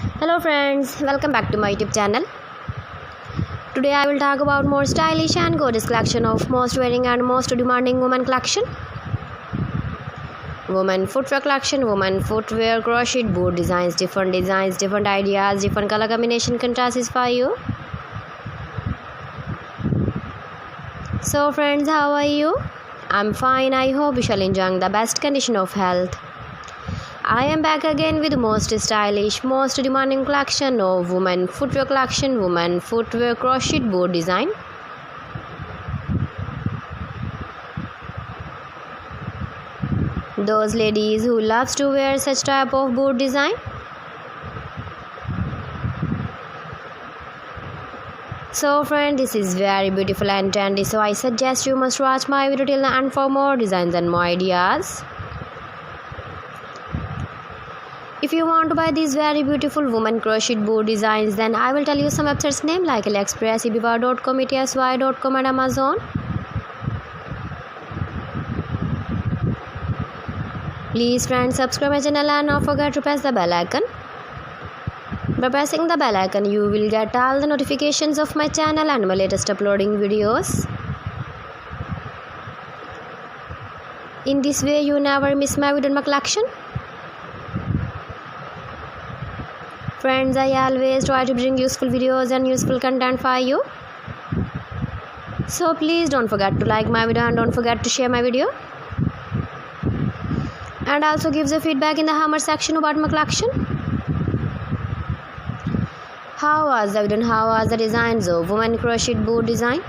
Hello friends, welcome back to my YouTube channel. Today I will talk about more stylish and gorgeous collection of most wearing and most demanding women collection. Women footwear collection, women footwear crochet boot designs, different ideas, different color combination contrasts for you. So friends, how are you? I'm fine. I hope you shall enjoy the best condition of health. I am back again with most stylish, most demanding collection of women footwear collection, women footwear crochet boot design. Those ladies who loves to wear such type of boot design. So friend, this is very beautiful and trendy, so I suggest you must watch my video till the end for more designs and more ideas. If you want to buy these very beautiful women crochet boot designs, then I will tell you some websites name like AliExpress, eBay.com, ETSY.com and Amazon. Please friends, subscribe my channel and don't forget to press the bell icon. By pressing the bell icon, you will get all the notifications of my channel and my latest uploading videos. In this way, you never miss my video in my collection. Friends, I always try to bring useful videos and useful content for you. So please don't forget to like my video and don't forget to share my video. And also give the feedback in the comment section about my collection. How was the video and how was the designs of women crochet boot design?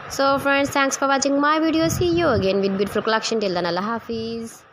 So friends, thanks for watching my video. See you again with beautiful collection. Till then, Allah Hafiz.